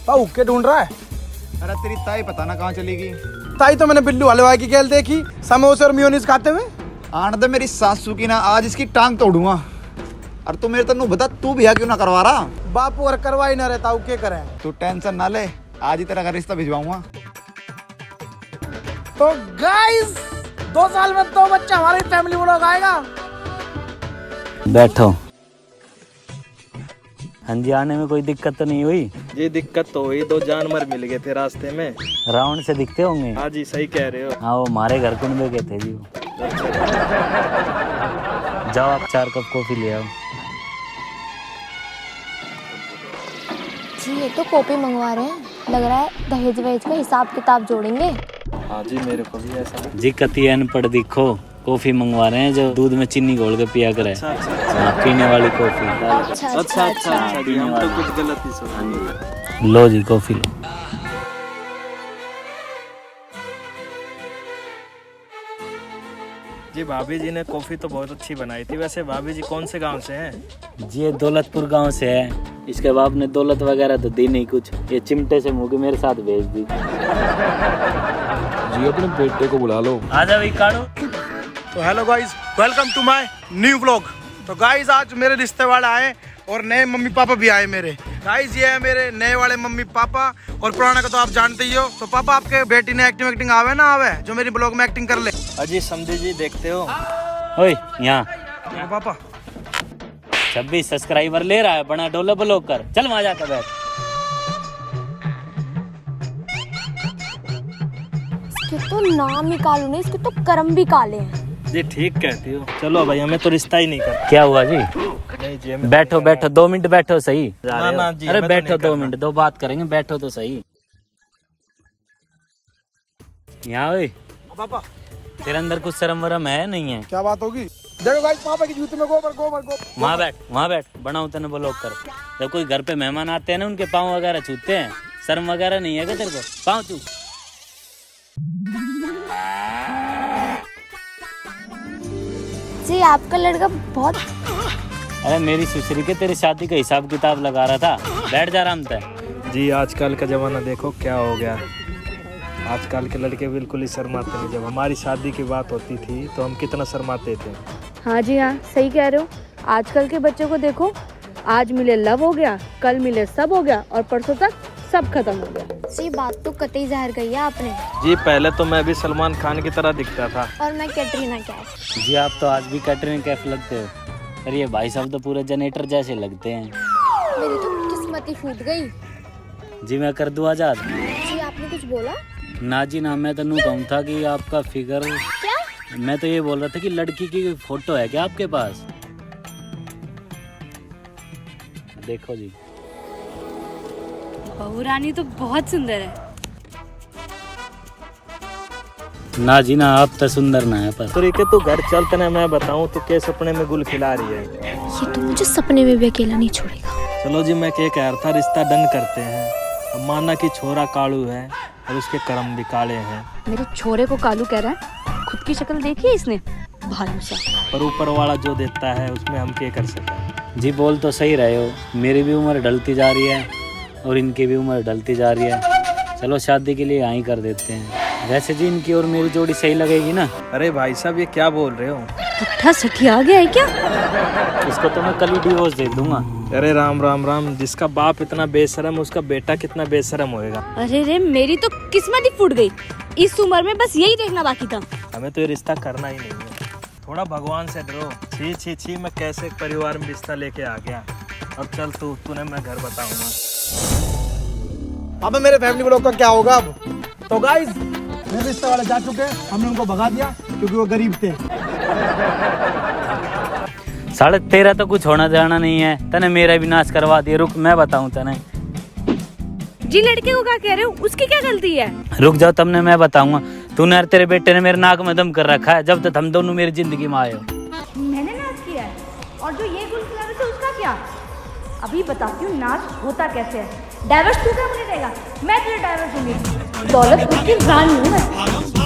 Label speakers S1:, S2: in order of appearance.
S1: ताऊ के ढूंढ रहा है?
S2: अरे तेरी ताई पता ना कहाँ चलेगी।
S1: ताई तो मैंने बिल्लू हलवाई की खेल देखी समोसे और मेयोनीज खाते हुए।
S2: आने दे मेरी सासू की ना, आज इसकी टांग तोड़ूंगा। और तू मेरे तन्नू बता, तू बिया क्यों ना करवा रहा?
S1: बापू और करवा ही ना रहे, ताऊ क्या करें।
S2: तू टेंशन ना ले, आज ही तेरा घर रिश्ता भिजवाऊंगा।
S1: तो गाइस 2 साल में 2 बच्चा हमारी फैमिली व्लॉग आएगा।
S3: बैठो। हाँ जी, आने में कोई दिक्कत तो नहीं हुई?
S4: जी दिक्कत तो हुई, 2 जानवर मिल गए थे रास्ते में।
S3: राउंड से दिखते होंगे।
S4: हाँ जी सही कह रहे हो।
S3: हाँ, वो हमारे घर कुंड में गए थे जी वो। जाओ आप 4 कप कॉफी ले आओ।
S5: जी ये तो कॉपी मंगवा रहे हैं, लग रहा है दहेज वहेज का हिसाब किताब जोड़ेंगे।
S4: हाँ जी मेरे को भी ऐसा।
S3: जी कती अनपढ़ दिखो, कॉफी मंगवा रहे हैं जो दूध में चीनी घोल के पिया करे। हाँ, पीने वाली कॉफी।
S4: अच्छा जी, हम तो कुछ गलत ही सोच।
S3: लो जी कॉफी लो।
S4: जी भाभी जी ने कॉफी तो बहुत अच्छी बनाई थी। वैसे भाभी जी कौन से गांव से हैं?
S3: जी ये दौलतपुर गांव से है। इसके बाप ने दौलत वगैरह तो दी नहीं कुछ, ये चिमटे से मुँह के मेरे साथ भेज दी।
S6: जी अपने बेटे को बुला लो।
S3: आजा भाई काढ़ो।
S1: तो hello guys, welcome to my new vlog. तो गाइस आज मेरे रिश्ते वाले आए और नए मम्मी पापा भी आए मेरे। गाइस ये है मेरे नए वाले मम्मी पापा, और पुराना का तो आप जानते ही हो। तो पापा आपके बेटी ने एक्टिंग आवे ना आवे जो मेरी ब्लॉग में एक्टिंग कर ले?
S4: अजी समझी जी देखते हो।
S3: ओए यहाँ
S1: पापा
S3: 26 सब्सक्राइबर ले रहा है, बना डोला ब्लॉक कर। चल वहाँ जाकर बैठ।
S5: इसके तो नाम ही कालू नहीं, इसके तो कर्म भी काले हैं।
S4: जी ठीक कहती हो। चलो भाई, हमें तो रिश्ता ही नहीं करना।
S3: क्या हुआ जी?
S4: नहीं जी हमें
S3: बैठो बैठो 2 मिनट बैठो सही।
S4: ना जी,
S3: अरे
S4: हमें तो
S3: बैठो
S4: नहीं
S3: 2
S4: करना।
S3: मिनट, 2 बात करेंगे, बैठो तो सही। यहाँ ओए,
S1: पापा
S3: तेरे अंदर कुछ शर्म वरम है नहीं है?
S1: क्या बात होगी? देखो गाइस पापा की जूती में गोबर गोबर गोबर।
S3: वहाँ बैठ बनाओ तेने ब्लॉक कर। जब कोई घर पे मेहमान आते हैं ना, उनके पाँव वगैरह छूते हैं, शर्म वगैरह नहीं है क्या तेरे को? पाँव छू।
S5: जी आपका लड़का बहुत।
S3: अरे मेरी सुसरी के तेरी शादी का हिसाब किताब लगा रहा था। बैठ जा आराम से।
S4: जी आजकल का जमाना देखो क्या हो गया। आजकल के लड़के बिल्कुल ही शर्माते नहीं। जब हमारी शादी की बात होती थी तो हम कितना शर्माते थे।
S7: हाँ जी हाँ, सही कह रहे हो। आजकल के बच्चों को देखो, आज मिले लव हो गया, कल मिले सब हो गया, और परसों तक सब खत्म हो गया।
S5: जी बात तो कतई ज़ाहिर कही है आपने।
S4: जी पहले तो मैं भी सलमान खान की तरह दिखता था।
S5: और मैं कैटरीना कैफ।
S3: जी आप तो आज भी कैटरीना कैफ लगते हो। अरे ये भाई साहब तो पूरे जनरेटर जैसे लगते हैं।
S5: मेरी तो किस्मत ही फूट गई।
S3: जी मैं कर दूँ आजाद?
S5: जी आपने कुछ बोला?
S3: ना जी ना, मैं तो नू कहूँ था कि आपका फिगर।
S5: क्या?
S3: मैं तो ये बोल रहा था कि लड़की की फोटो है क्या आपके पास? देखो जी।
S7: बहू रानी तो बहुत सुंदर है।
S3: ना जी ना, आप तो सुंदर ना है पर।
S4: तरीके तो घर चलते ना, मैं बताऊं तो के सपने में गुल खिला रही है।
S5: ये तो मुझे सपने में भी अकेला नहीं छोड़ेगा।
S4: चलो जी, मैं क्या कह रहा था, रिश्ता डन करते हैं। अब माना कि छोरा कालू है और उसके कर्म भी काले हैं।
S7: मेरे छोरे को कालू कह रहा है? खुद की शक्ल देखी है इसने, भालू सा।
S4: पर ऊपर वाला जो देता है उसमें हम क्या कर सकते हैं।
S3: जी बोल तो सही रहे हो, मेरी भी उम्र ढलती जा रही है और इनकी भी उम्र ढलती जा रही है। चलो शादी के लिए यहाँ ही कर देते हैं। वैसे जी इनकी और मेरी जोड़ी सही लगेगी ना?
S4: अरे भाई साहब ये क्या बोल रहे हो?
S7: पुट्ठा सठिया आ गया है क्या?
S3: इसको तो मैं कल ही डिवोर्स दे दूंगा।
S4: अरे राम राम राम, जिसका बाप इतना बेशरम उसका बेटा कितना बेशरम होएगा।
S7: अरे रे, मेरी तो किस्मत ही फूट गई। इस उम्र में बस यही देखना बाकी था।
S4: हमें तो ये रिश्ता करना ही नहीं है। थोड़ा भगवान से डरो। छी छी छी, मैं कैसे एक परिवार में रिश्ता लेके आ गया। अब चल तूने मैं घर बताऊंगा।
S1: अब मेरे फैमिली व्लॉग का क्या होगा अब? तो गाइस मेरे रिश्ते वाले जा चुके हैं, हमने उनको भगा दिया क्योंकि वो गरीब थे।
S3: साढ़े तेरा तो कुछ होना जाना नहीं है, तने मेरा भी नाश करवा दिया। रुक मैं बताऊं तने।
S7: जी लड़के को क्या कह रहे हो? उसकी क्या गलती है?
S3: रुक जाओ, तुमने मैं बताऊंगा। तूने और तेरे बेटे ने मेरे नाक में दम कर रखा है जब तक हम दोनों मेरी जिंदगी में आए हो।
S7: मैंने नाच किया है, और जो ये गुल खिला रहे थे उसका क्या? अभी बताती हूँ नाच होता कैसे है। डाइवर्स तू क्या मुझे देगा? मैं तुझे डाइवर्स दूंगी। दौलतपुर की रानी हूँ मैं।